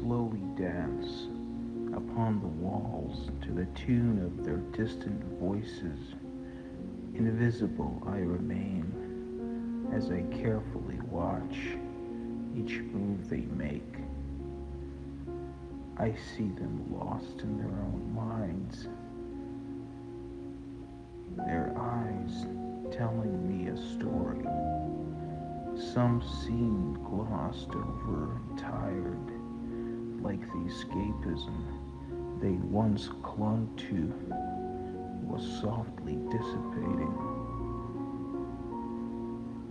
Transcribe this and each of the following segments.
slowly dance upon the walls to the tune of their distant voices. Invisible I remain as I carefully watch each move they make. I see them lost in their own minds, their eyes telling me a story. Some seem glossed over and tired, like the escapism they once clung to was softly dissipating,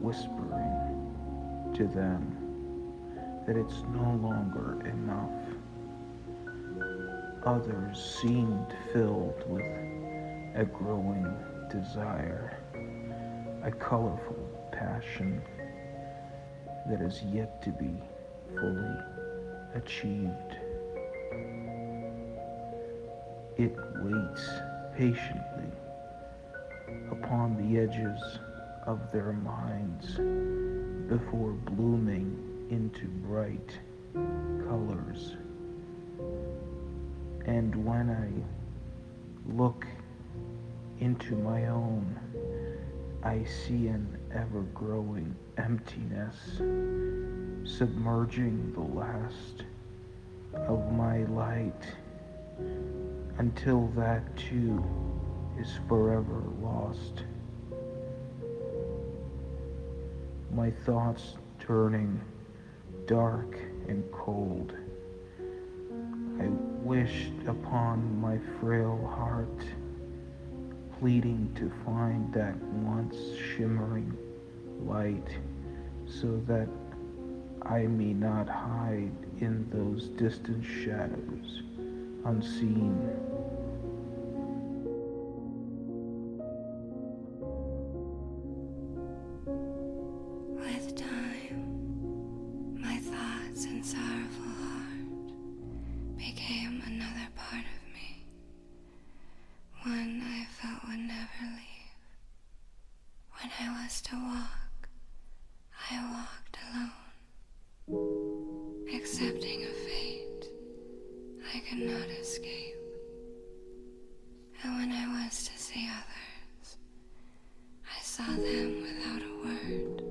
whispering to them that it's no longer enough. Others seemed filled with a growing desire, a colorful passion that is yet to be fully achieved. It waits patiently upon the edges of their minds before blooming into bright colors. And when I look into my own, I see an ever-growing emptiness submerging the last of my light until that too is forever lost. My thoughts turning dark and cold, I wished upon my frail heart, pleading to find that once shimmering light so that I may not hide in those distant shadows unseen. With time, my thoughts and sorrowful heart became another part of me, one I felt would never leave. When I was to walk, I walked alone, accepting a fate I could not escape. And when I was to see others, I saw them without a word,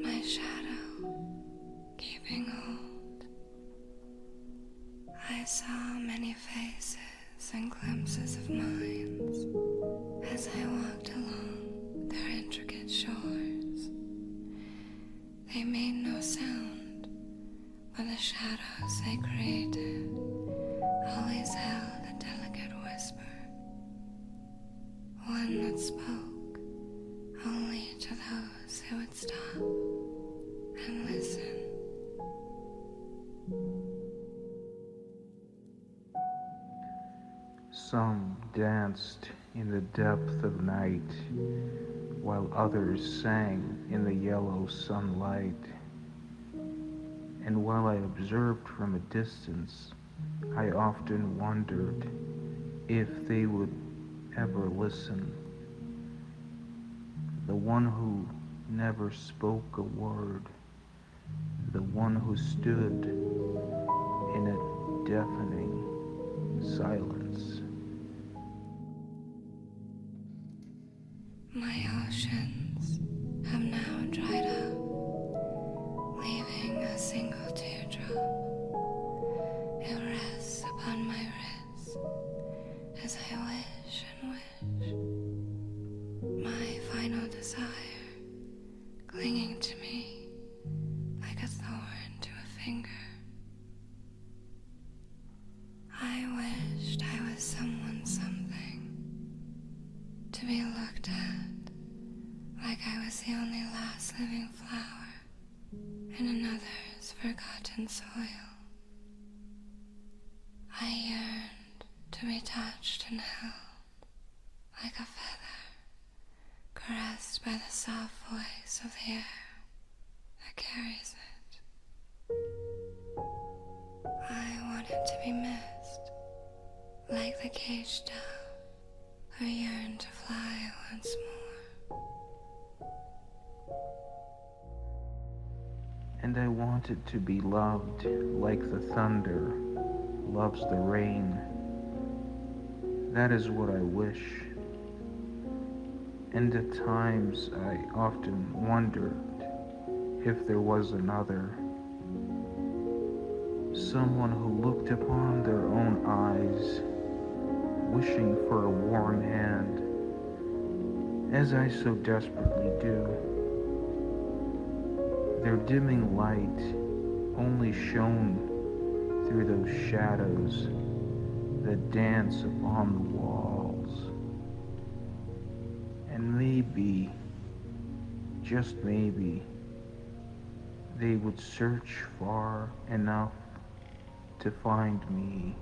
my shadow keeping hold. I saw many faces and glimpses of minds as I walked along their intricate shores. They made no sound, but the shadows they created always held a delicate whisper, one that spoke only to those who would stop and listen. Some danced in the depth of night, while others sang in the yellow sunlight. And while I observed from a distance, I often wondered if they would ever listen. The one who never spoke a word, the one who stood in a deafening silence. My oceans have now dried up, leaving a single teardrop. It rests upon my wrist as I wish and wish. My final desire clinging to me like a thorn to a finger. I wished I was someone something, to be looked at like I was the only last living flower in another's forgotten soil. I yearned to be touched and held like a feather, caressed by the soft voice of the air that carries it. I wanted to be missed, like the caged dove who yearned to fly once more. And I wanted to be loved like the thunder loves the rain. That is what I wish. And at times I often wondered if there was another, someone who looked upon their own eyes, wishing for a warm hand, as I so desperately do. Their dimming light only shone through those shadows that dance upon the walls. And maybe, just maybe, they would search far enough to find me.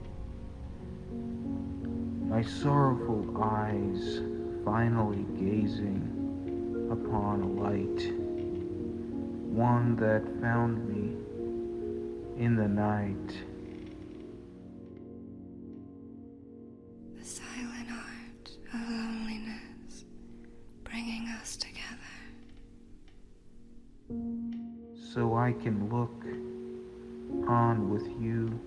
My sorrowful eyes finally gazing upon a light, one that found me in the night. The silent art of loneliness bringing us together. So I can look on with you